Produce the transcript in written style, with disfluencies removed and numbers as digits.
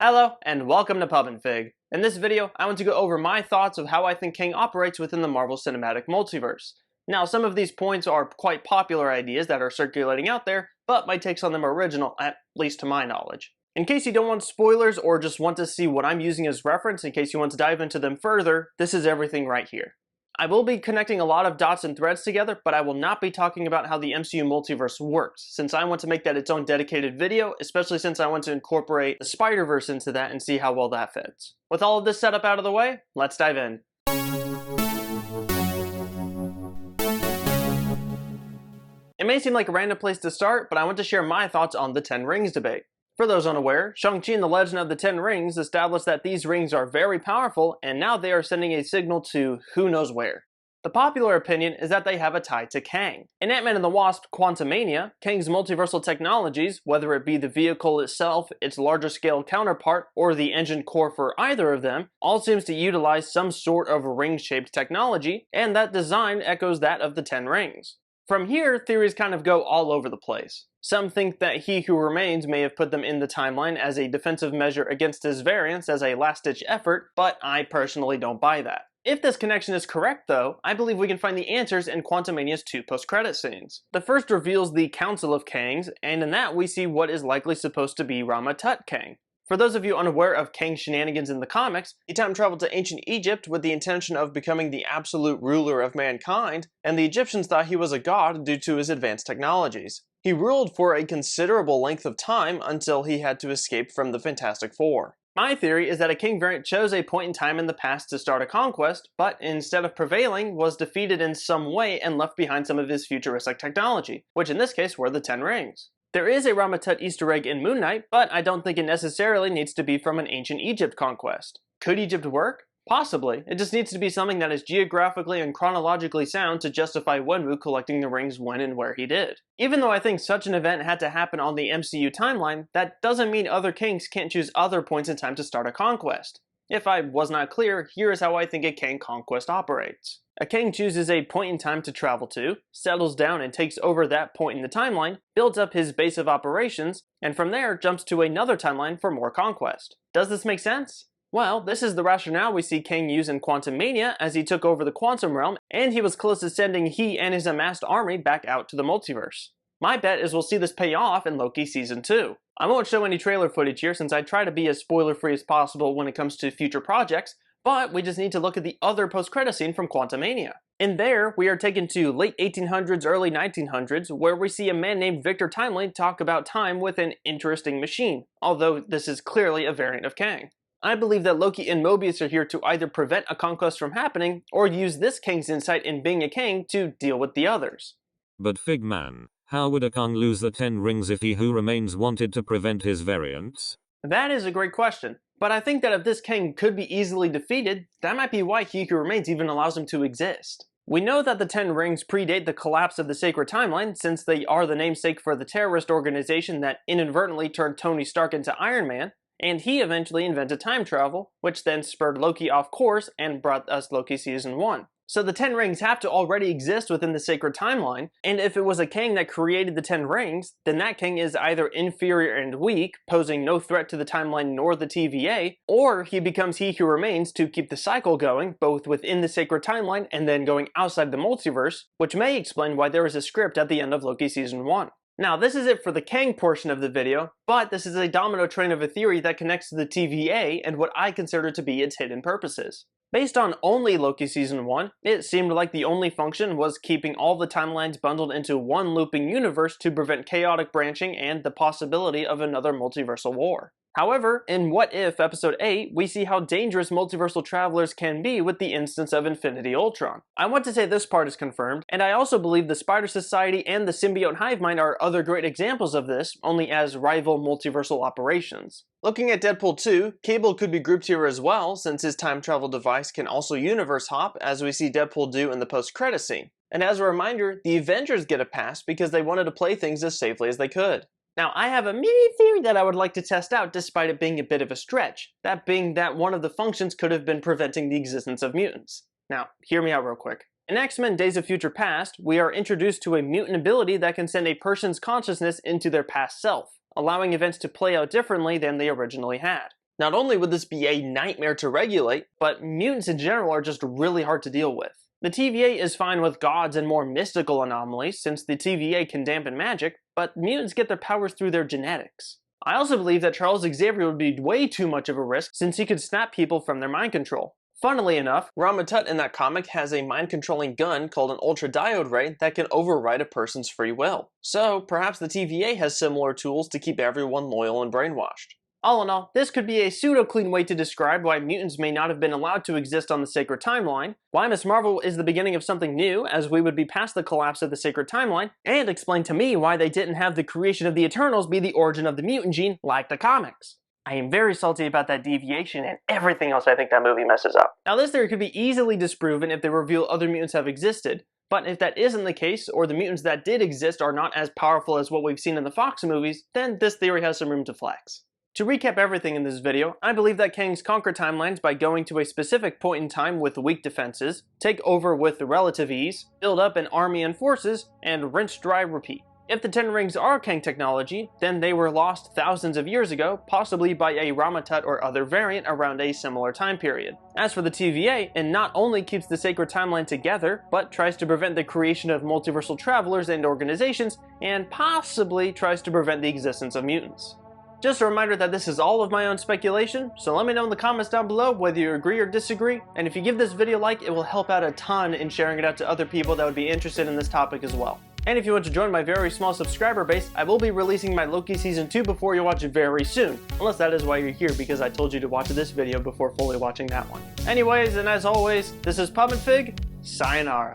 Hello, and welcome to Pub and Fig. In this video, I want to go over my thoughts of how I think Kang operates within the Marvel Cinematic Multiverse. Now, some of these points are quite popular ideas that are circulating out there, but my takes on them are original, at least to my knowledge. In case you don't want spoilers or just want to see what I'm using as reference in case you want to dive into them further, this is everything right here. I will be connecting a lot of dots and threads together, but I will not be talking about how the MCU multiverse works, since I want to make that its own dedicated video, especially since I want to incorporate the Spider-Verse into that and see how well that fits. With all of this setup out of the way, let's dive in. It may seem like a random place to start, but I want to share my thoughts on the 10 Rings debate. For those unaware, Shang-Chi and the Legend of the Ten Rings established that these rings are very powerful, and now they are sending a signal to who knows where. The popular opinion is that they have a tie to Kang. In Ant-Man and the Wasp: Quantumania, Kang's multiversal technologies, whether it be the vehicle itself, its larger scale counterpart, or the engine core for either of them, all seems to utilize some sort of ring-shaped technology, and that design echoes that of the Ten Rings. From here, theories kind of go all over the place. Some think that He Who Remains may have put them in the timeline as a defensive measure against his variants as a last-ditch effort, but I personally don't buy that. If this connection is correct though, I believe we can find the answers in Quantumania's 2 post-credit scenes. The first reveals the Council of Kangs, and in that we see what is likely supposed to be Rama Tut Kang. For those of you unaware of Kang's shenanigans in the comics, he time traveled to ancient Egypt with the intention of becoming the absolute ruler of mankind, and the Egyptians thought he was a god due to his advanced technologies. He ruled for a considerable length of time until he had to escape from the Fantastic Four. My theory is that a Kang variant chose a point in time in the past to start a conquest, but instead of prevailing, was defeated in some way and left behind some of his futuristic technology, which in this case were the Ten Rings. There is a Rama Tut Easter egg in Moon Knight, but I don't think it necessarily needs to be from an ancient Egypt conquest. Could Egypt work? Possibly. It just needs to be something that is geographically and chronologically sound to justify Wenwu collecting the rings when and where he did. Even though I think such an event had to happen on the MCU timeline, that doesn't mean other Kangs can't choose other points in time to start a conquest. If I was not clear, here is how I think a Kang conquest operates. A Kang chooses a point in time to travel to, settles down and takes over that point in the timeline, builds up his base of operations, and from there jumps to another timeline for more conquest. Does this make sense? Well, this is the rationale we see Kang use in Quantumania as he took over the Quantum Realm, and he was close to sending he and his amassed army back out to the multiverse. My bet is we'll see this pay off in Loki Season 2. I won't show any trailer footage here since I try to be as spoiler-free as possible when it comes to future projects, but we just need to look at the other post-credit scene from Quantumania. In there, we are taken to late 1800s, early 1900s, where we see a man named Victor Timely talk about time with an interesting machine, although this is clearly a variant of Kang. I believe that Loki and Mobius are here to either prevent a conquest from happening, or use this Kang's insight in being a Kang to deal with the others. But Figman, how would a Kang lose the 10 rings if He Who Remains wanted to prevent his variants? That is a great question, but I think that if this Kang could be easily defeated, that might be why He Who Remains even allows him to exist. We know that the 10 rings predate the collapse of the Sacred Timeline, since they are the namesake for the terrorist organization that inadvertently turned Tony Stark into Iron Man, and he eventually invented time travel, which then spurred Loki off course and brought us Loki Season 1. So the 10 rings have to already exist within the Sacred Timeline, and if it was a Kang that created the 10 rings, then that Kang is either inferior and weak, posing no threat to the timeline nor the TVA, or he becomes He Who Remains to keep the cycle going, both within the Sacred Timeline and then going outside the multiverse, which may explain why there is a script at the end of Loki Season 1. Now, this is it for the Kang portion of the video, but this is a domino train of a theory that connects to the TVA and what I consider to be its hidden purposes. Based on only Loki Season 1, it seemed like the only function was keeping all the timelines bundled into one looping universe to prevent chaotic branching and the possibility of another multiversal war. However, in What If Episode 8, we see how dangerous multiversal travelers can be with the instance of Infinity Ultron. I want to say this part is confirmed, and I also believe the Spider Society and the Symbiote Hive Mind are other great examples of this, only as rival multiversal operations. Looking at Deadpool 2, Cable could be grouped here as well, since his time travel device can also universe hop, as we see Deadpool do in the post-credit scene. And as a reminder, the Avengers get a pass because they wanted to play things as safely as they could. Now, I have a mini theory that I would like to test out despite it being a bit of a stretch, that being that one of the functions could have been preventing the existence of mutants. Now, hear me out real quick. In X-Men Days of Future Past, we are introduced to a mutant ability that can send a person's consciousness into their past self, allowing events to play out differently than they originally had. Not only would this be a nightmare to regulate, but mutants in general are just really hard to deal with. The TVA is fine with gods and more mystical anomalies, since the TVA can dampen magic, but mutants get their powers through their genetics. I also believe that Charles Xavier would be way too much of a risk, since he could snap people from their mind control. Funnily enough, Rama Tut in that comic has a mind-controlling gun called an ultra-diode ray that can override a person's free will. So, perhaps the TVA has similar tools to keep everyone loyal and brainwashed. All in all, this could be a pseudo-clean way to describe why mutants may not have been allowed to exist on the Sacred Timeline, why Ms. Marvel is the beginning of something new, as we would be past the collapse of the Sacred Timeline, and explain to me why they didn't have the creation of the Eternals be the origin of the mutant gene like the comics. I am very salty about that deviation and everything else I think that movie messes up. Now this theory could be easily disproven if they reveal other mutants have existed, but if that isn't the case, or the mutants that did exist are not as powerful as what we've seen in the Fox movies, then this theory has some room to flex. To recap everything in this video, I believe that Kangs conquer timelines by going to a specific point in time with weak defenses, take over with relative ease, build up an army and forces, and rinse, dry, repeat. If the Ten Rings are Kang technology, then they were lost thousands of years ago, possibly by a Rama Tut or other variant around a similar time period. As for the TVA, it not only keeps the Sacred Timeline together, but tries to prevent the creation of multiversal travelers and organizations, and possibly tries to prevent the existence of mutants. Just a reminder that this is all of my own speculation, so let me know in the comments down below whether you agree or disagree, and if you give this video a like, it will help out a ton in sharing it out to other people that would be interested in this topic as well. And if you want to join my very small subscriber base, I will be releasing my Loki Season 2 before you watch it very soon. Unless that is why you're here, because I told you to watch this video before fully watching that one. Anyways, and as always, this is Pub and Fig, sayonara.